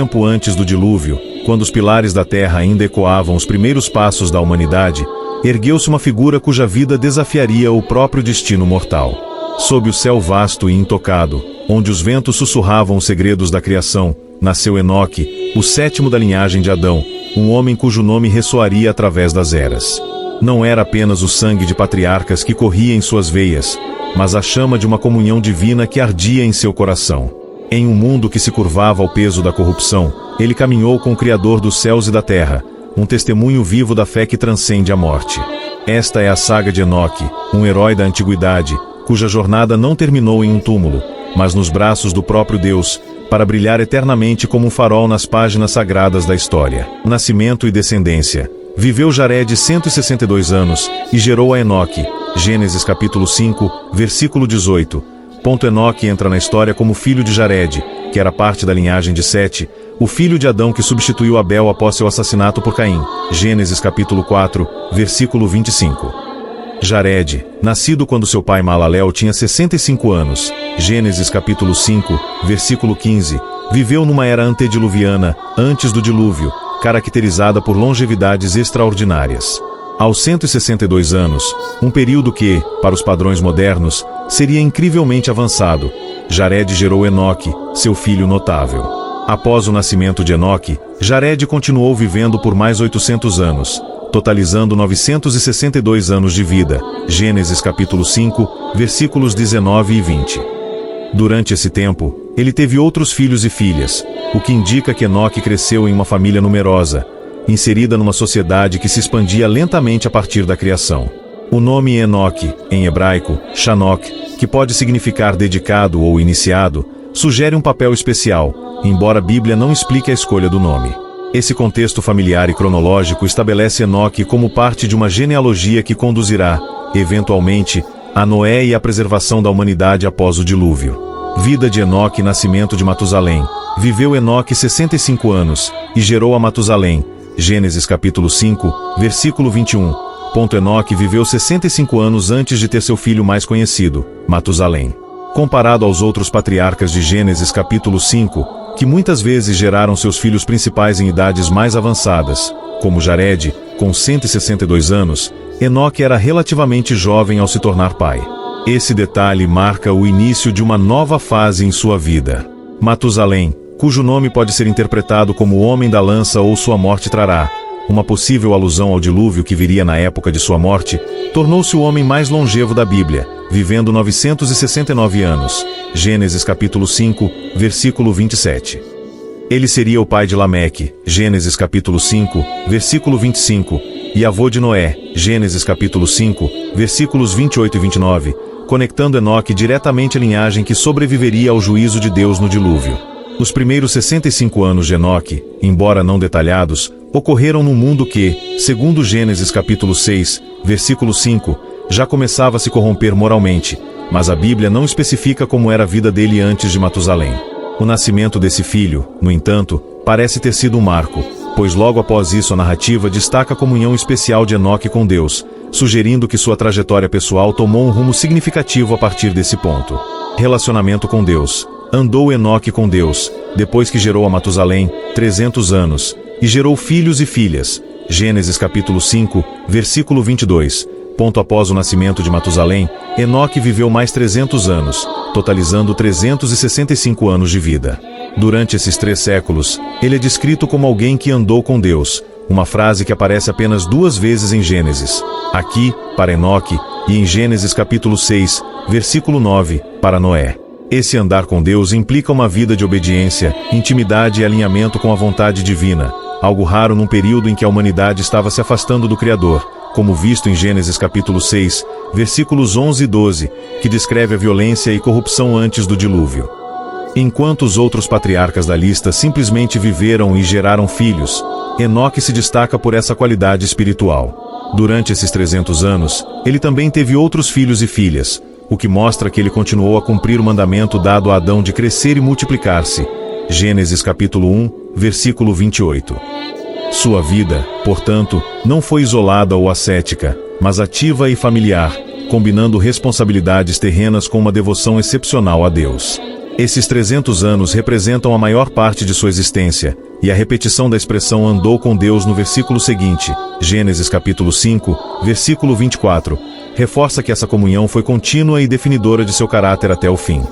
tempo antes do dilúvio, quando os pilares da terra ainda ecoavam os primeiros passos da humanidade, ergueu-se uma figura cuja vida desafiaria o próprio destino mortal. Sob o céu vasto e intocado, onde os ventos sussurravam os segredos da criação, nasceu Enoque, o sétimo da linhagem de Adão, um homem cujo nome ressoaria através das eras. Não era apenas o sangue de patriarcas que corria em suas veias, mas a chama de uma comunhão divina que ardia em seu coração. Em um mundo que se curvava ao peso da corrupção, ele caminhou com o Criador dos céus e da terra, um testemunho vivo da fé que transcende a morte. Esta é a saga de Enoque, um herói da antiguidade, cuja jornada não terminou em um túmulo, mas nos braços do próprio Deus, para brilhar eternamente como um farol nas páginas sagradas da história. Nascimento e descendência. Viveu Jared 162 anos, e gerou a Enoque. Gênesis capítulo 5, versículo 18. Enoque entra na história como filho de Jared, que era parte da linhagem de Sete, o filho de Adão que substituiu Abel após seu assassinato por Caim. Gênesis capítulo 4, versículo 25. Jared, nascido quando seu pai Malalel tinha 65 anos, Gênesis capítulo 5, versículo 15, viveu numa era antediluviana, antes do dilúvio, caracterizada por longevidades extraordinárias. Aos 162 anos, um período que, para os padrões modernos, seria incrivelmente avançado, Jared gerou Enoque, seu filho notável. Após o nascimento de Enoque, Jared continuou vivendo por mais 800 anos, totalizando 962 anos de vida. Gênesis capítulo 5, versículos 19 e 20. Durante esse tempo, ele teve outros filhos e filhas, o que indica que Enoque cresceu em uma família numerosa, inserida numa sociedade que se expandia lentamente a partir da criação. O nome Enoque, em hebraico, Shanok, que pode significar dedicado ou iniciado, sugere um papel especial, embora a Bíblia não explique a escolha do nome. Esse contexto familiar e cronológico estabelece Enoque como parte de uma genealogia que conduzirá, eventualmente, a Noé e a preservação da humanidade após o dilúvio. Vida de Enoque e nascimento de Matusalém. Viveu Enoque 65 anos, e gerou a Matusalém. Gênesis capítulo 5, versículo 21. Enoque viveu 65 anos antes de ter seu filho mais conhecido, Matusalém. Comparado aos outros patriarcas de Gênesis capítulo 5, que muitas vezes geraram seus filhos principais em idades mais avançadas, como Jared, com 162 anos, Enoque era relativamente jovem ao se tornar pai. Esse detalhe marca o início de uma nova fase em sua vida. Matusalém, cujo nome pode ser interpretado como o homem da lança ou sua morte trará, uma possível alusão ao dilúvio que viria na época de sua morte, tornou-se o homem mais longevo da Bíblia, vivendo 969 anos. Gênesis capítulo 5, versículo 27. Ele seria o pai de Lameque, Gênesis capítulo 5, versículo 25, e avô de Noé, Gênesis capítulo 5, versículos 28 e 29, conectando Enoque diretamente à linhagem que sobreviveria ao juízo de Deus no dilúvio. Os primeiros 65 anos de Enoque, embora não detalhados, ocorreram num mundo que, segundo Gênesis capítulo 6, versículo 5, já começava a se corromper moralmente, mas a Bíblia não especifica como era a vida dele antes de Matusalém. O nascimento desse filho, no entanto, parece ter sido um marco, pois logo após isso a narrativa destaca a comunhão especial de Enoque com Deus, sugerindo que sua trajetória pessoal tomou um rumo significativo a partir desse ponto. Relacionamento com Deus. Andou Enoque com Deus, depois que gerou a Matusalém, 300 anos, e gerou filhos e filhas. Gênesis capítulo 5, versículo 22. Após o nascimento de Matusalém, Enoque viveu mais 300 anos, totalizando 365 anos de vida. Durante esses 3 séculos, ele é descrito como alguém que andou com Deus, uma frase que aparece apenas 2 vezes em Gênesis. Aqui, para Enoque, e em Gênesis capítulo 6, versículo 9, para Noé. Esse andar com Deus implica uma vida de obediência, intimidade e alinhamento com a vontade divina, algo raro num período em que a humanidade estava se afastando do Criador, como visto em Gênesis capítulo 6, versículos 11 e 12, que descreve a violência e corrupção antes do dilúvio. Enquanto os outros patriarcas da lista simplesmente viveram e geraram filhos, Enoque se destaca por essa qualidade espiritual. Durante esses 300 anos, ele também teve outros filhos e filhas, o que mostra que ele continuou a cumprir o mandamento dado a Adão de crescer e multiplicar-se. Gênesis capítulo 1, versículo 28. Sua vida, portanto, não foi isolada ou ascética, mas ativa e familiar, combinando responsabilidades terrenas com uma devoção excepcional a Deus. Esses 300 anos representam a maior parte de sua existência, e a repetição da expressão andou com Deus no versículo seguinte, Gênesis capítulo 5, versículo 24, reforça que essa comunhão foi contínua e definidora de seu caráter até o fim.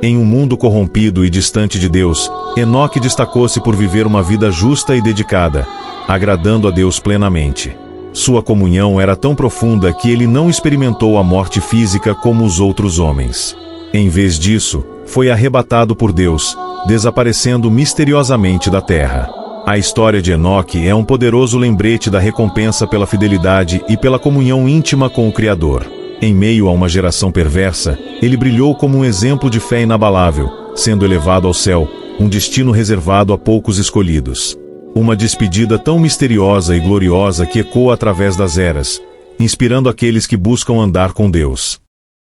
Em um mundo corrompido e distante de Deus, Enoque destacou-se por viver uma vida justa e dedicada, agradando a Deus plenamente. Sua comunhão era tão profunda que ele não experimentou a morte física como os outros homens. Em vez disso, foi arrebatado por Deus, desaparecendo misteriosamente da terra. A história de Enoque é um poderoso lembrete da recompensa pela fidelidade e pela comunhão íntima com o Criador. Em meio a uma geração perversa, ele brilhou como um exemplo de fé inabalável, sendo elevado ao céu, um destino reservado a poucos escolhidos. Uma despedida tão misteriosa e gloriosa que ecoa através das eras, inspirando aqueles que buscam andar com Deus.